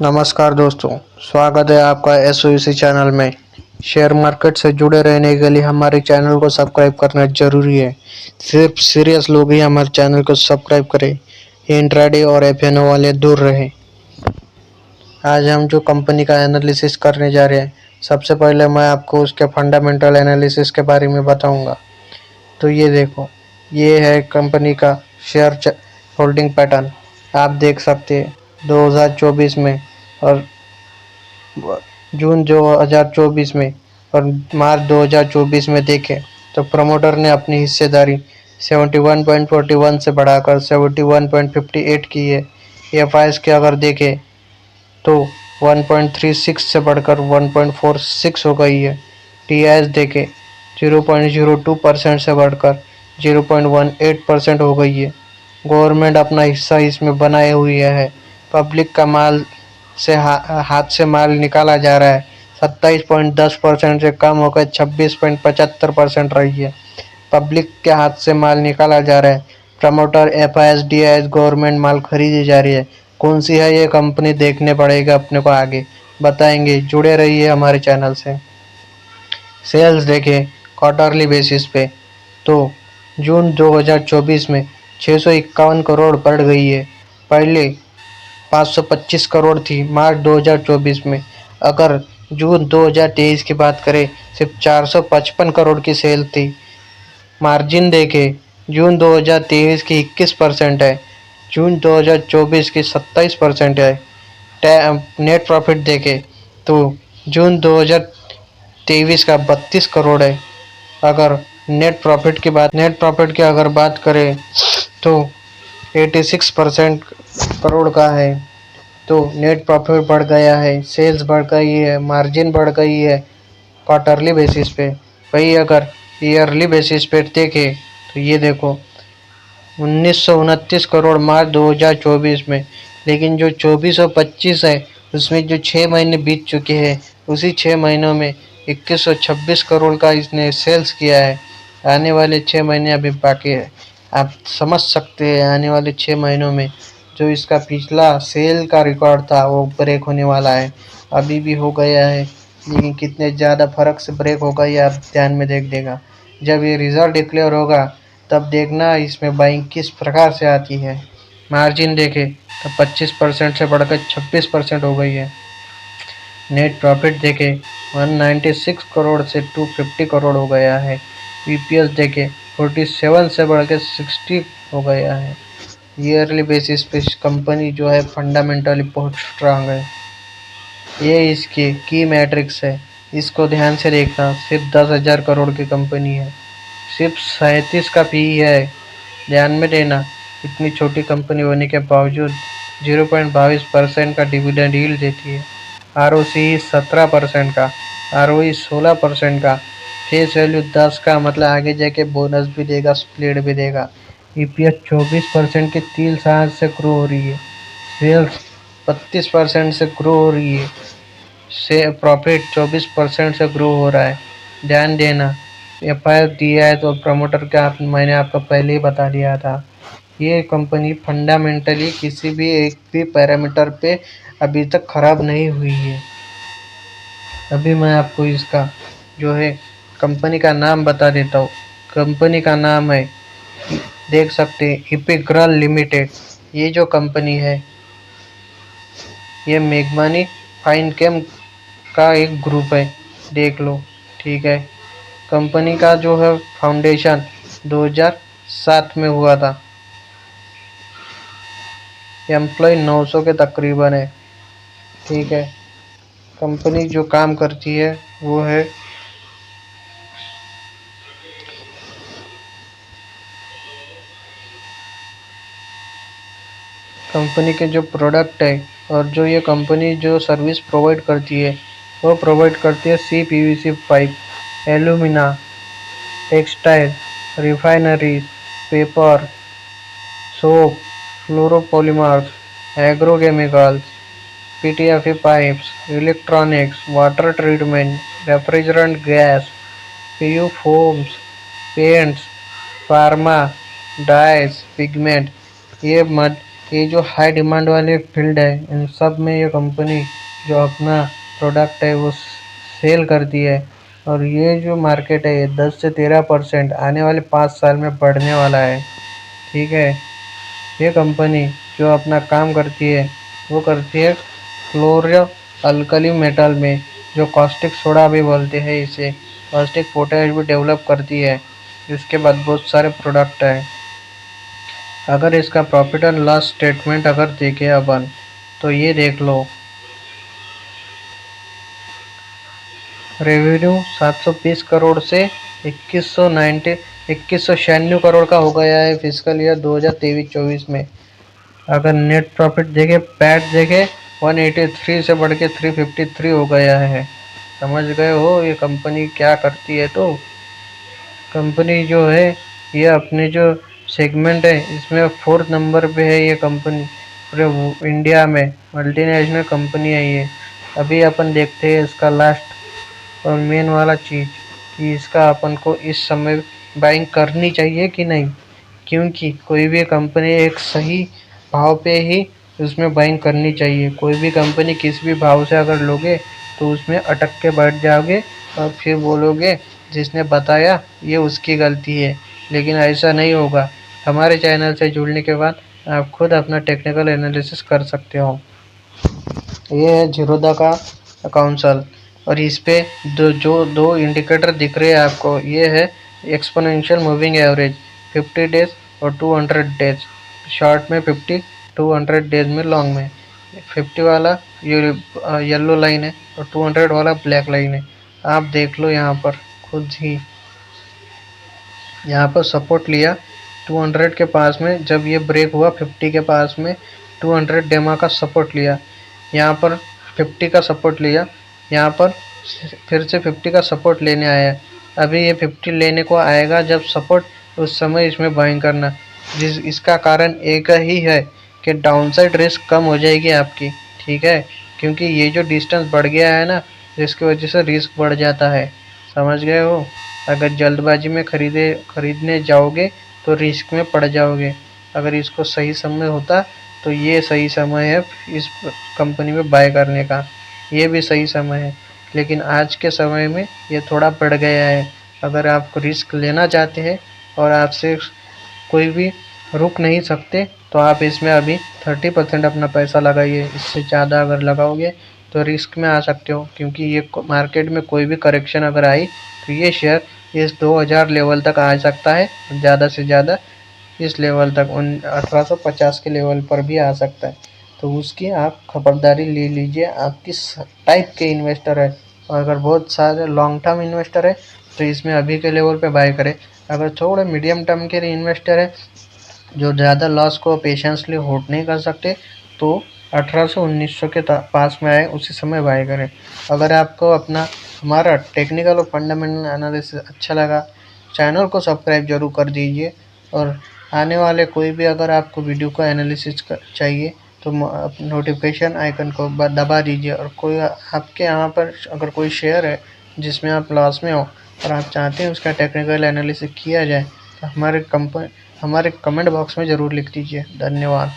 नमस्कार दोस्तों, स्वागत है आपका एसओईसी चैनल में। शेयर मार्केट से जुड़े रहने के लिए हमारे चैनल को सब्सक्राइब करना जरूरी है। सिर्फ सीरियस लोग ही हमारे चैनल को सब्सक्राइब करें। इंट्राडे और एफएनओ वाले दूर रहें। आज हम जो कंपनी का एनालिसिस करने जा रहे हैं, सबसे पहले मैं आपको उसके फंडामेंटल एनालिसिस के बारे में बताऊंगा। तो ये देखो, ये है कंपनी का शेयर होल्डिंग पैटर्न। आप देख सकते हैं 2024 में और जून 2024 में और मार्च 2024 में देखें तो प्रमोटर ने अपनी हिस्सेदारी 71.41 से बढ़ाकर 71.58 की है। एफआईएस के अगर देखें तो 1.36 से बढ़कर 1.46 हो गई है। टीआईएस देखें 0.02% से बढ़कर 0.18% हो गई है। गवर्नमेंट अपना हिस्सा इसमें बनाए हुई है। पब्लिक का माल से हाथ से माल निकाला जा रहा है। 27.10% से कम होकर 26.75% रही है। पब्लिक के हाथ से माल निकाला जा रहा है। प्रमोटर एफआईएस डीआईएस गवर्नमेंट माल खरीदी जा रही है। कौन सी है ये कंपनी देखने पड़ेगा अपने को, आगे बताएंगे। जुड़े रहिए हमारे चैनल से। सेल्स देखें क्वार्टरली बेसिस पे तो जून 2024 में 651 करोड़ बढ़ गई है। पहले 525 करोड़ थी मार्च 2024 में। अगर जून 2023 की बात करें, सिर्फ 455 करोड़ की सेल थी। मार्जिन देखें, जून 2023 की 21% है, जून 2024 की 27% है। नेट प्रॉफिट देखें तो जून 2023 का 32 करोड़ है। अगर नेट प्रॉफिट की अगर बात करें तो 86% करोड़ का है। तो नेट प्रॉफिट बढ़ गया है, सेल्स बढ़ गई है, मार्जिन बढ़ गई है क्वार्टरली बेसिस पे। वही अगर ईयरली बेसिस पे देखें तो ये देखो 1929 करोड़ मार्च 2024 में। लेकिन जो 24 और 25 है उसमें जो 6 महीने बीत चुके हैं, उसी 6 महीनों में 2126 करोड़ का इसने सेल्स किया है। आने वाले 6 महीने अभी बाकी है। आप समझ सकते हैं आने वाले 6 महीनों में जो इसका पिछला सेल का रिकॉर्ड था वो ब्रेक होने वाला है। अभी भी हो गया है, लेकिन कितने ज़्यादा फर्क से ब्रेक होगा ये आप ध्यान में देख देगा। जब ये रिजल्ट डिक्लेयर होगा तब देखना इसमें बाइंग किस प्रकार से आती है। मार्जिन देखें तो 25% से बढ़कर 26% हो गई है। नेट प्रॉफिट देखें 196 करोड़ से 250 करोड़ हो गया है। ईपीएस देखें 47 से बढ़कर 60 हो गया है। ईयरली बेसिस पे कंपनी जो है फंडामेंटली बहुत स्ट्रांग है। ये इसकी की मैट्रिक्स है, इसको ध्यान से देखना। सिर्फ 10,000 करोड़ की कंपनी है, सिर्फ 37 का पी है। ध्यान में देना, इतनी छोटी कंपनी होने के बावजूद 0.22% का डिविडेंड यील्ड देती है। आरओसी 17% का, आरओई 16% का, फेस वैल्यू 10 का, मतलब आगे जाके बोनस भी देगा, स्प्लिट भी देगा। ईपीएस 24% की 3 साल से ग्रो हो रही है। सेल्स 32% से ग्रो हो रही है। से प्रॉफिट 24% से ग्रो हो रहा है। ध्यान देना, एफआईआर दिया है तो प्रमोटर का मैंने आपको पहले ही बता दिया था। ये कंपनी फंडामेंटली किसी भी एक भी पैरामीटर पे अभी तक खराब नहीं हुई है। अभी मैं आपको इसका जो है कंपनी का नाम बता देता हूँ। कंपनी का नाम है, देख सकते हैं, इपिग्रल लिमिटेड। ये जो कंपनी है ये मेघमानी फाइनकेम का एक ग्रुप है, देख लो। ठीक है, कंपनी का जो है फाउंडेशन 2007 में हुआ था। एम्प्लॉय 900 के तकरीबन है। ठीक है, कंपनी जो काम करती है वो है कंपनी के जो प्रोडक्ट है और जो ये कंपनी जो सर्विस प्रोवाइड करती है वो प्रोवाइड करती है CPVC pipe, alumina, textile, refineries, paper, soap, fluoropolymers, agrochemicals, PTFE pipes, electronics, water treatment, refrigerant gas, PU foams, paints, pharma, dyes, pigment, ये ये जो हाई डिमांड वाले फील्ड है, इन सब में ये कंपनी जो अपना प्रोडक्ट है वो सेल करती है। और ये जो मार्केट है ये 10 से 13% आने वाले 5 साल में बढ़ने वाला है। ठीक है, ये कंपनी जो अपना काम करती है वो करती है क्लोरो अल्कली मेटल में, जो कॉस्टिक सोडा भी बोलते हैं इसे, कॉस्टिक पोटैश भी डेवलप करती है। इसके बाद बहुत सारे प्रोडक्ट हैं। अगर इसका प्रॉफिट एंड लॉस स्टेटमेंट अगर देखें अपन, तो ये देख लो, रेवेन्यू 720 करोड़ से 2196 करोड़ का हो गया है फिजिकल ईयर 2023-24 में। अगर नेट प्रॉफिट देखे, पैट देखे, 183 से बढ़ के 353 हो गया है। समझ गए हो ये कंपनी क्या करती है। तो कंपनी जो है ये अपने जो सेगमेंट है इसमें 4th नंबर पे है ये कंपनी पूरे इंडिया में, मल्टीनेशनल कंपनी है ये। अभी अपन देखते हैं इसका लास्ट और मेन वाला चीज़ कि इसका अपन को इस समय बाइंग करनी चाहिए कि नहीं, क्योंकि कोई भी कंपनी एक सही भाव पे ही उसमें बाइंग करनी चाहिए। कोई भी कंपनी किसी भी भाव से अगर लोगे तो उसमें अटक के बैठ जाओगे और फिर बोलोगे जिसने बताया ये उसकी गलती है, लेकिन ऐसा नहीं होगा। हमारे चैनल से जुड़ने के बाद आप खुद अपना टेक्निकल एनालिसिस कर सकते हो। ये है जीरोधा का काउंसल और इस पे दो इंडिकेटर दिख रहे हैं आपको। ये है एक्सपोनेंशियल मूविंग एवरेज 50 डेज और 200 डेज, शॉर्ट में 50, 200 डेज में लॉन्ग में। 50 वाला ये येलो लाइन है और 200 वाला ब्लैक लाइन है। आप देख लो यहाँ पर खुद ही, यहाँ पर सपोर्ट लिया 200 के पास में, जब ये ब्रेक हुआ 50 के पास में 200 डेमा का सपोर्ट लिया, यहाँ पर 50 का सपोर्ट लिया, यहाँ पर फिर से 50 का सपोर्ट लेने आया। अभी ये 50 लेने को आएगा जब सपोर्ट, उस समय इसमें बाइंग करना। इसका कारण एक ही है कि डाउनसाइड रिस्क कम हो जाएगी आपकी। ठीक है, क्योंकि ये जो डिस्टेंस बढ़ गया है ना, जिसकी वजह से रिस्क बढ़ जाता है। समझ गए हो। अगर जल्दबाजी में खरीदने जाओगे तो रिस्क में पड़ जाओगे। अगर इसको सही समय होता तो ये सही समय है इस कंपनी में बाय करने का, ये भी सही समय है। लेकिन आज के समय में ये थोड़ा बढ़ गया है। अगर आप रिस्क लेना चाहते हैं और आपसे कोई भी रुक नहीं सकते तो आप इसमें अभी 30% अपना पैसा लगाइए। इससे ज़्यादा अगर लगाओगे तो रिस्क में आ सकते हो, क्योंकि ये मार्केट में कोई भी करेक्शन अगर आई तो ये शेयर इस 2000 लेवल तक आ सकता है, ज़्यादा से ज़्यादा इस लेवल तक 1850 के लेवल पर भी आ सकता है। तो उसकी आप खबरदारी ले लीजिए। आप किस टाइप के इन्वेस्टर है, और अगर बहुत सारे लॉन्ग टर्म इन्वेस्टर है तो इसमें अभी के लेवल पे बाय करें। अगर थोड़े मीडियम टर्म के इन्वेस्टर है जो ज़्यादा लॉस को पेशेंसली होल्ड नहीं कर सकते, तो 1800-1900 के पास में आए उसी समय बाय करें। अगर आपको अपना हमारा टेक्निकल और फंडामेंटल एनालिसिस अच्छा लगा, चैनल को सब्सक्राइब जरूर कर दीजिए। और आने वाले कोई भी अगर आपको वीडियो का एनालिसिस चाहिए तो नोटिफिकेशन आइकन को दबा दीजिए। और कोई आपके यहाँ पर अगर कोई शेयर है जिसमें आप लॉस में हो और आप चाहते हैं उसका टेक्निकल एनालिसिस किया जाए तो हमारे कमेंट बॉक्स में ज़रूर लिख दीजिए। धन्यवाद।